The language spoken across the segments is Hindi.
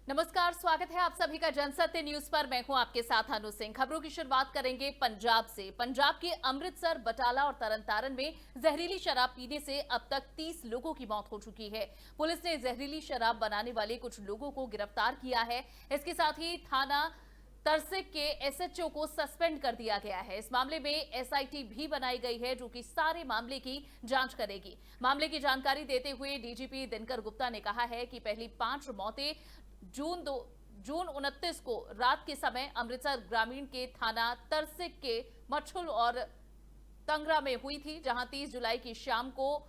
नमस्कार, स्वागत है आप सभी का जनसत्य न्यूज पर। मैं हूं आपके साथ अनु सिंह। खबरों की शुरुआत करेंगे पंजाब से। पंजाब के अमृतसर, बटाला और तरनतारन में जहरीली शराब पीने से अब तक 30 लोगों की मौत हो चुकी है। पुलिस ने जहरीली शराब बनाने वाले कुछ लोगों को गिरफ्तार किया है। इसके साथ ही थाना तरसिक के एसएचओ को सस्पेंड कर दिया गया है। इस मामले में एसआईटी भी बनाई गई है जो कि सारे मामले की जांच करेगी। मामले की जानकारी देते हुए डीजीपी दिनकर गुप्ता ने कहा है कि पहली 5 मौतें जून 29 को रात के समय अमृतसर ग्रामीण के थाना तरसिक के मछुल और तंगरा में हुई थी, जहां 30 जुलाई की शाम को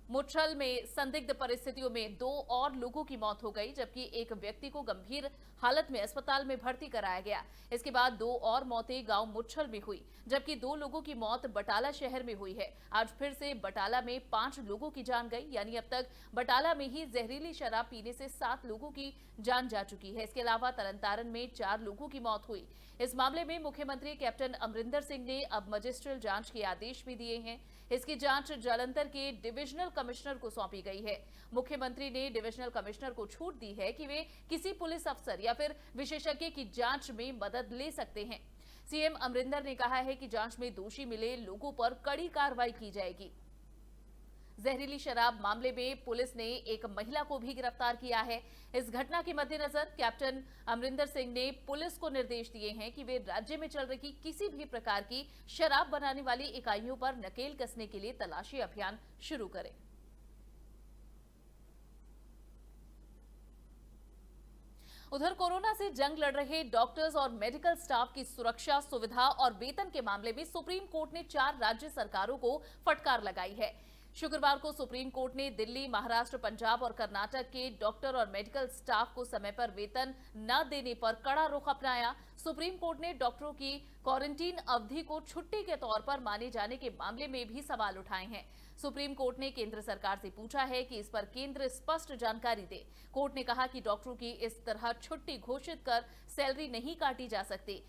मुच्छल में संदिग्ध परिस्थितियों में 2 और लोगों की मौत हो गई, जबकि एक व्यक्ति को गंभीर हालत में अस्पताल में भर्ती कराया गया। इसके बाद 2 और मौतें गांव मुच्छल में हुई, जबकि 2 लोगों की मौत बटाला शहर में हुई है। आज फिर से बटाला में 5 लोगों की जान गई, यानी अब तक बटाला में ही जहरीली शराब पीने से 7 लोगों की जान जा चुकी है। इसके अलावा तरनतारन में 4 लोगों की मौत हुई। इस मामले में मुख्यमंत्री कैप्टन अमरिंदर सिंह ने अब मजिस्ट्रियल जांच के आदेश भी दिए हैं। इसकी जांच जालंधर के डिविजनल कमिश्नर को सौंपी गई है। मुख्यमंत्री ने डिविजनल कमिश्नर को छूट दी है कि वे किसी पुलिस अफसर या फिर विशेषज्ञ की जांच में मदद ले सकते हैं। सीएम अमरिंदर ने कहा है कि जांच में दोषी मिले लोगों पर कड़ी कार्रवाई की जाएगी। जहरीली शराब मामले में पुलिस ने एक महिला को भी गिरफ्तार किया है। इस घटना के मद्देनजर कैप्टन अमरिंदर सिंह ने पुलिस को निर्देश दिए हैं कि वे राज्य में चल रही किसी भी प्रकार की शराब बनाने वाली इकाइयों पर नकेल कसने के लिए तलाशी अभियान शुरू करें। उधर कोरोना से जंग लड़ रहे डॉक्टर्स और मेडिकल स्टाफ की सुरक्षा, सुविधा और वेतन के मामले में सुप्रीम कोर्ट ने 4 राज्य सरकारों को फटकार लगाई है। शुक्रवार को सुप्रीम कोर्ट ने दिल्ली, महाराष्ट्र, पंजाब और कर्नाटक के डॉक्टर और मेडिकल स्टाफ को समय पर वेतन न देने पर कड़ा रुख अपनाया। सुप्रीम कोर्ट ने डॉक्टरों की क्वारंटीन अवधि को छुट्टी के तौर पर माने जाने के मामले में भी सवाल उठाए हैं। सुप्रीम कोर्ट ने केंद्र सरकार से पूछा है कि इस पर केंद्र स्पष्ट जानकारी दे। कोर्ट ने कहा कि डॉक्टरों की इस तरह छुट्टी घोषित कर सैलरी नहीं काटी जा सकती।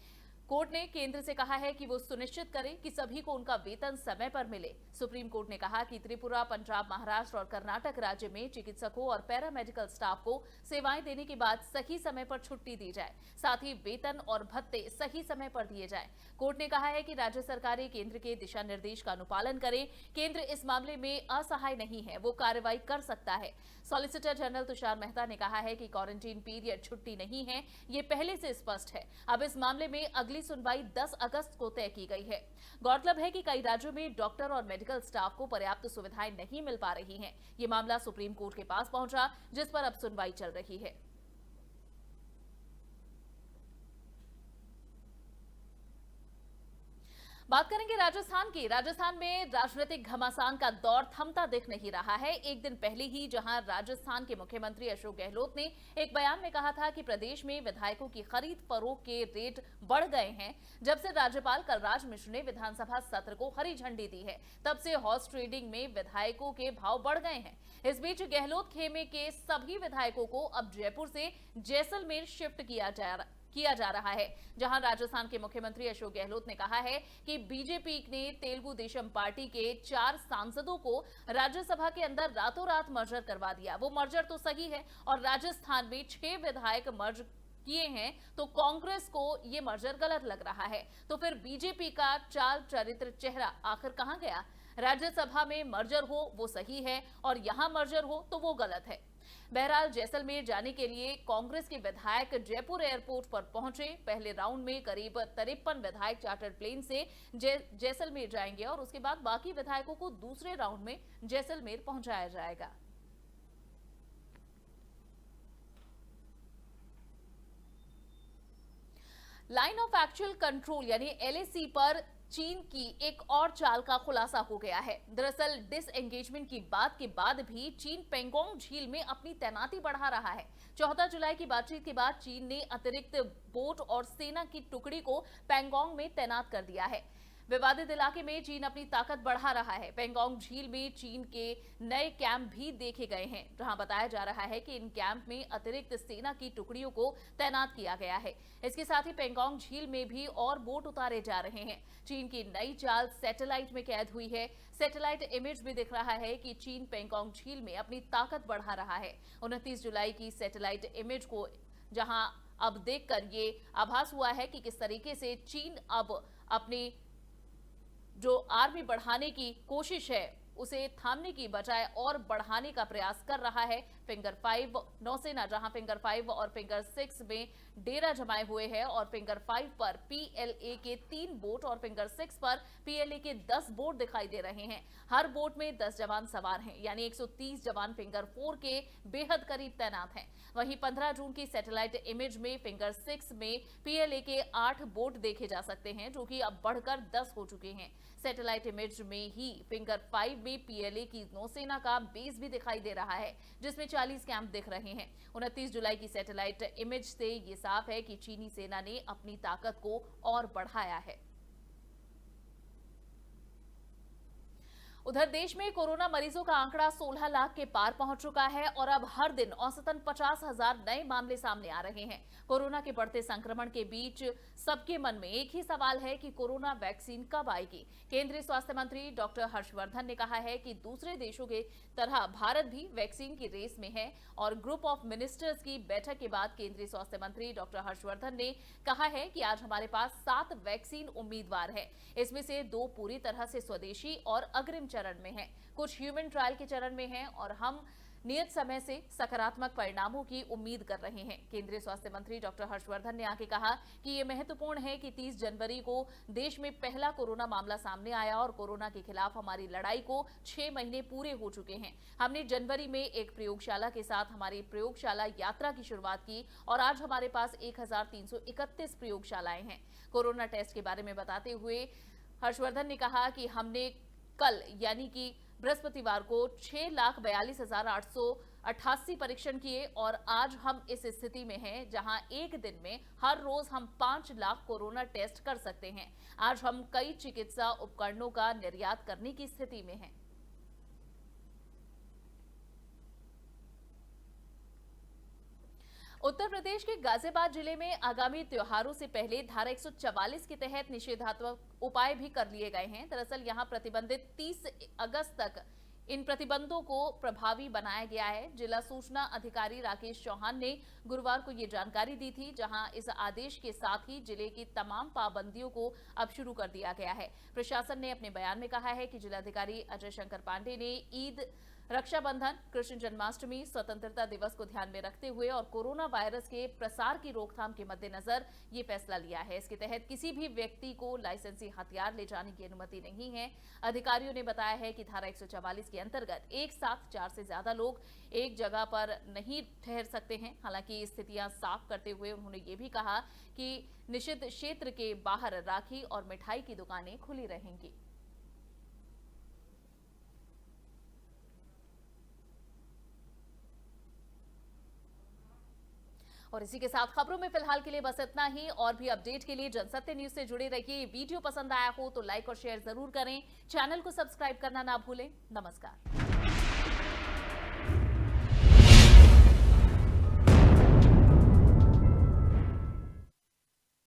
कोर्ट ने केंद्र से कहा है कि वो सुनिश्चित करे कि सभी को उनका वेतन समय पर मिले। सुप्रीम कोर्ट ने कहा कि त्रिपुरा, पंजाब, महाराष्ट्र और कर्नाटक राज्य में चिकित्सकों और पैरामेडिकल स्टाफ को सेवाएं देने के बाद सही समय पर छुट्टी दी जाए, साथ ही वेतन और भत्ते सही समय पर दिए जाए। कोर्ट ने कहा है कि राज्य सरकारें केंद्र के दिशा निर्देश का अनुपालन करें। केंद्र इस मामले में असहाय नहीं है, वो कार्रवाई कर सकता है। सॉलिसिटर जनरल तुषार मेहता ने कहा है कि क्वारंटीन पीरियड छुट्टी नहीं है, ये पहले से स्पष्ट है। अब इस मामले में अगली सुनवाई 10 अगस्त को तय की गई है। गौरतलब है कि कई राज्यों में डॉक्टर और मेडिकल स्टाफ को पर्याप्त सुविधाएं नहीं मिल पा रही हैं। ये मामला सुप्रीम कोर्ट के पास पहुंचा, जिस पर अब सुनवाई चल रही है। बात करेंगे राजस्थान की। राजस्थान में राजनीतिक घमासान का दौर थमता दिख नहीं रहा है। एक दिन पहले ही जहां राजस्थान के मुख्यमंत्री अशोक गहलोत ने एक बयान में कहा था कि प्रदेश में विधायकों की खरीद फरोख्त के रेट बढ़ गए हैं, जब से राज्यपाल कलराज मिश्र ने विधानसभा सत्र को हरी झंडी दी है, तब से हॉर्स ट्रेडिंग में विधायकों के भाव बढ़ गए हैं। इस बीच गहलोत खेमे के सभी विधायकों को अब जयपुर से जैसलमेर शिफ्ट किया जा रहा है, जहां राजस्थान के मुख्यमंत्री अशोक गहलोत ने कहा है कि बीजेपी ने तेलुगु देशम पार्टी के 4 सांसदों को राज्यसभा के अंदर रातों रात मर्जर करवा दिया। वो मर्जर तो सही है, और राजस्थान में 6 विधायक मर्ज किए हैं, तो कांग्रेस को ये मर्जर गलत लग रहा है। तो फिर बीजेपी का चाल चरित्र चेहरा आखिर कहां गया? राज्यसभा में मर्जर हो वो सही है, और यहां मर्जर हो तो वो गलत है। बहरहाल जैसलमेर जाने के लिए कांग्रेस के विधायक जयपुर एयरपोर्ट पर पहुंचे। पहले राउंड में करीब 53 विधायक चार्टर प्लेन से जैसलमेर जाएंगे, और उसके बाद बाकी विधायकों को दूसरे राउंड में जैसलमेर पहुंचाया जाएगा। लाइन ऑफ एक्चुअल कंट्रोल यानी एलएसी पर चीन की एक और चाल का खुलासा हो गया है। दरअसल डिसएंगेजमेंट की बात के बाद भी चीन पेंगोंग झील में अपनी तैनाती बढ़ा रहा है। 14 जुलाई की बातचीत के बाद चीन ने अतिरिक्त बोट और सेना की टुकड़ी को पेंगोंग में तैनात कर दिया है। विवादित इलाके में चीन अपनी ताकत बढ़ा रहा है। पेंगोंग झील में चीन के नए कैंप भी देखे गए हैं, जहां बताया जा रहा है कि इन कैंप में अतिरिक्त सेना की टुकड़ियों को तैनात किया गया है। इसके साथ ही पेंगोंग झील में भी और बोट उतारे जा रहे हैं। चीन की नई चाल सैटेलाइट में कैद हुई है। सैटेलाइट इमेज में दिख रहा है कि चीन पेंगोंग झील में अपनी ताकत बढ़ा रहा है। 29 जुलाई की सैटेलाइट इमेज को जहां अब देखकर ये आभास हुआ है कि किस तरीके से चीन अब अपनी जो आर्मी बढ़ाने की कोशिश है उसे थामने की बजाय और बढ़ाने का प्रयास कर रहा है। फिंगर 5 नौसेना जहां फिंगर 5 और फिंगर 6 में डेरा जमाए हुए हैं और फिंगर 5 पर पीएलए के 3 बोट और फिंगर 6 पर पीएलए के 10 बोट दिखाई दे रहे हैं। हर बोट में 10 जवान सवार हैं, यानी 130 जवान फिंगर 4 के बेहद करीब तैनात हैं। वहीं 15 जून की सैटेलाइट इमेज में फिंगर 6 में पीएलए के 8 बोट देखे जा सकते हैं, जो कि अब बढ़कर 10 हो चुके हैं। सैटेलाइट इमेज में ही फिंगर 5 में पीएलए की नौसेना का बेस भी दिखाई दे रहा है, जिसमें 40 कैंप दिख रहे हैं। 29 जुलाई की सैटेलाइट इमेज से ये साफ है कि चीनी सेना ने अपनी ताकत को और बढ़ाया है। उधर देश में कोरोना मरीजों का आंकड़ा 16 लाख के पार पहुंच चुका है और अब हर दिन औसतन 50,000 नए मामले सामने आ रहे हैं। कोरोना के बढ़ते संक्रमण के बीच सबके मन में एक ही सवाल है कि कोरोना वैक्सीन कब आएगी। केंद्रीय स्वास्थ्य मंत्री डॉक्टर हर्षवर्धन ने कहा है कि दूसरे देशों के तरह भारत भी वैक्सीन की रेस में है और ग्रुप ऑफ मिनिस्टर्स की बैठक के बाद केंद्रीय स्वास्थ्य मंत्री डॉक्टर हर्षवर्धन ने कहा है कि आज हमारे पास 7 वैक्सीन उम्मीदवार है। इसमें से 2 पूरी तरह से स्वदेशी और अग्रिम चरण में है, कुछ ह्यूमन ट्रायल के चरण में हैं और हम नियत समय से सकारात्मक परिणामों की उम्मीद कर रहे हैं। केंद्रीय स्वास्थ्य मंत्री डॉक्टर हर्षवर्धन ने आगे कहा कि ये महत्वपूर्ण है कि 30 जनवरी को देश में पहला कोरोना मामला सामने आया और कोरोना के खिलाफ हमारी लड़ाई को 6 महीने पूरे हो चुके हैं। हमने जनवरी में एक प्रयोगशाला के साथ हमारी प्रयोगशाला यात्रा की शुरुआत की और आज हमारे पास 1331 प्रयोगशालाएं हैं। कोरोना टेस्ट के बारे में बताते हुए हर्षवर्धन ने कहा कि हमने कल यानी कि बृहस्पतिवार को 6,42,888 परीक्षण किए और आज हम इस स्थिति में हैं जहां एक दिन में हर रोज हम 5 लाख कोरोना टेस्ट कर सकते हैं। आज हम कई चिकित्सा उपकरणों का निर्यात करने की स्थिति में हैं। उत्तर प्रदेश के गाजियाबाद जिले में आगामी त्योहारों से पहले धारा 144 के तहत निषेधात्मक उपाय भी कर लिए गए हैं। दरअसल यहां प्रतिबंधित 30 अगस्त तक इन प्रतिबंधों को प्रभावी बनाया गया है। जिला सूचना अधिकारी राकेश चौहान ने गुरुवार को ये जानकारी दी थी, जहां इस आदेश के साथ ही जिले की तमाम पाबंदियों को अब शुरू कर दिया गया है। प्रशासन ने अपने बयान में कहा है कि जिलाधिकारी अजय शंकर पांडे ने ईद, रक्षाबंधन, कृष्ण जन्माष्टमी, स्वतंत्रता दिवस को ध्यान में रखते हुए और कोरोना वायरस के प्रसार की रोकथाम के मद्देनजर ये फैसला लिया है। इसके तहत किसी भी व्यक्ति को लाइसेंसी हथियार ले जाने की अनुमति नहीं है। अधिकारियों ने बताया है कि धारा 144 के अंतर्गत एक साथ 4 से ज्यादा लोग एक जगह पर नहीं ठहर सकते हैं। हालांकि स्थितियां साफ करते हुए उन्होंने ये भी कहा कि निषिद्ध क्षेत्र के बाहर राखी और मिठाई की दुकानें खुली रहेंगी। और इसी के साथ खबरों में फिलहाल के लिए बस इतना ही। और भी अपडेट के लिए जनसत्य न्यूज से जुड़े रहिए। वीडियो पसंद आया हो तो लाइक और शेयर जरूर करें। चैनल को सब्सक्राइब करना ना भूलें। नमस्कार।